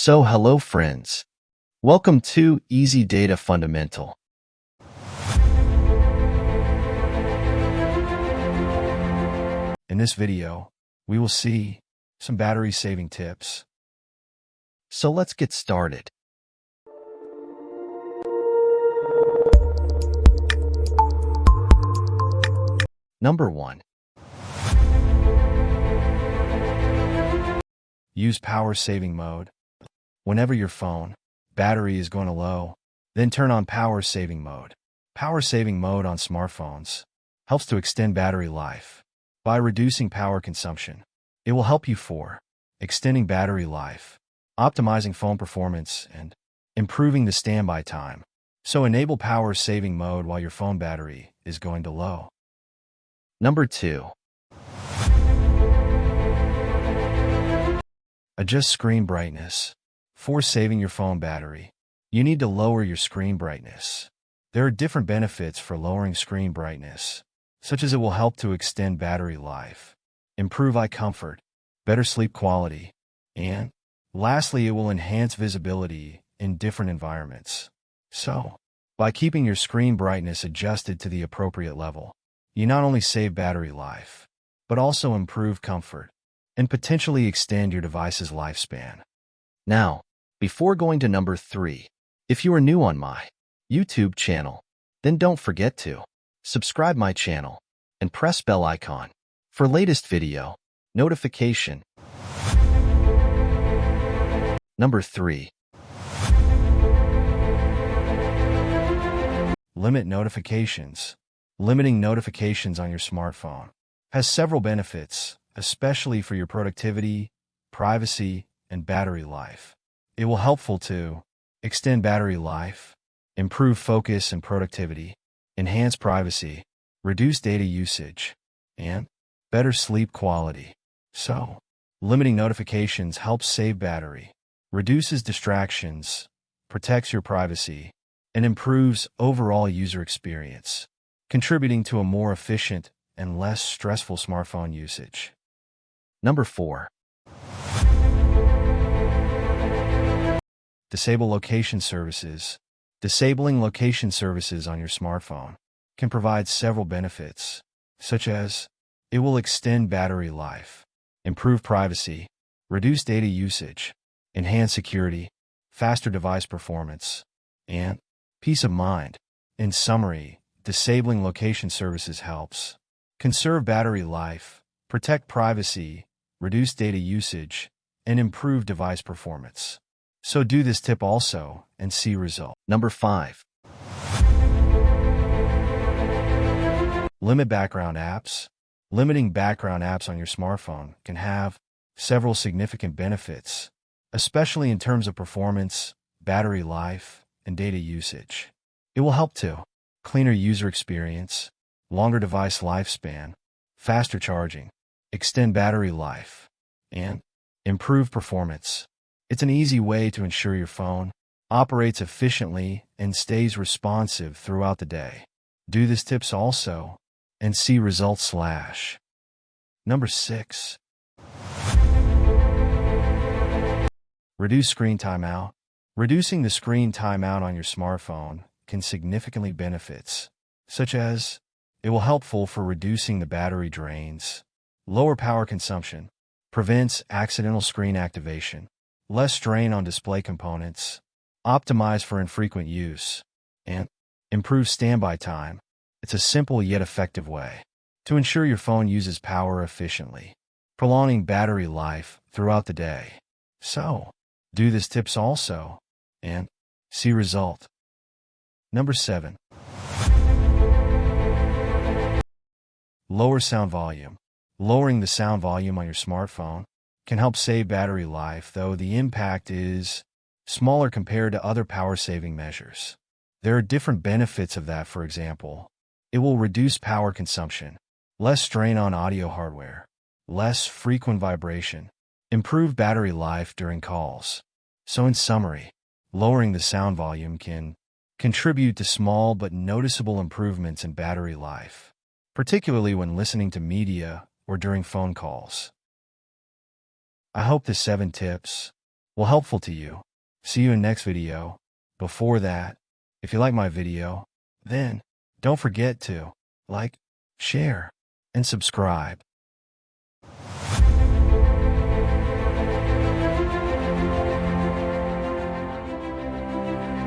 Hello friends. Welcome to Easy Data Fundamental. In this video, we will see some battery saving tips. So let's get started. Number 1. Use power saving mode. Whenever your phone battery is going low, then turn on power saving mode. Power saving mode on smartphones helps to extend battery life by reducing power consumption. It will help you for extending battery life, optimizing phone performance, and improving the standby time. So enable power saving mode while your phone battery is going to low. Number 2. Adjust screen brightness. For saving your phone battery, you need to lower your screen brightness. There are different benefits for lowering screen brightness, such as it will help to extend battery life, improve eye comfort, better sleep quality, and lastly, it will enhance visibility in different environments. So, by keeping your screen brightness adjusted to the appropriate level, you not only save battery life, but also improve comfort and potentially extend your device's lifespan. Now, before going to number 3, if you are new on my YouTube channel, then don't forget to subscribe my channel and press bell icon for latest video notification. Number 3. Limit notifications. Limiting notifications on your smartphone has several benefits, especially for your productivity, privacy, and battery life. It will helpful to extend battery life, improve focus and productivity, enhance privacy, reduce data usage, and better sleep quality. So, limiting notifications helps save battery, reduces distractions, protects your privacy, and improves overall user experience, contributing to a more efficient and less stressful smartphone usage. Number 4. Disable location services. Disabling location services on your smartphone can provide several benefits, such as it will extend battery life, improve privacy, reduce data usage, enhance security, faster device performance, and peace of mind. In summary, disabling location services helps conserve battery life, protect privacy, reduce data usage, and improve device performance. So do this tip also and see result. Number 5. Limit background apps. Limiting background apps on your smartphone can have several significant benefits, especially in terms of performance, battery life, and data usage. It will help to cleaner user experience, longer device lifespan, faster charging, extend battery life, and improve performance. It's an easy way to ensure your phone operates efficiently and stays responsive throughout the day. Do this tips also and see results. Number 6. Reduce screen timeout. Reducing the screen timeout on your smartphone can significantly benefits, such as it will helpful for reducing the battery drains, lower power consumption, prevents accidental screen activation, less strain on display components, optimize for infrequent use, and improve standby time. It's a simple yet effective way to ensure your phone uses power efficiently, prolonging battery life throughout the day. So, do this tips also and see result. Number 7. Lower sound volume. Lowering the sound volume on your smartphone can help save battery life, though the impact is smaller compared to other power-saving measures. There are different benefits of that. For example, it will reduce power consumption, less strain on audio hardware, less frequent vibration, improve battery life during calls. So in summary, lowering the sound volume can contribute to small but noticeable improvements in battery life, particularly when listening to media or during phone calls. I hope the 7 tips will helpful to you. See you in next video. Before that, if you like my video, then don't forget to like, share, and subscribe.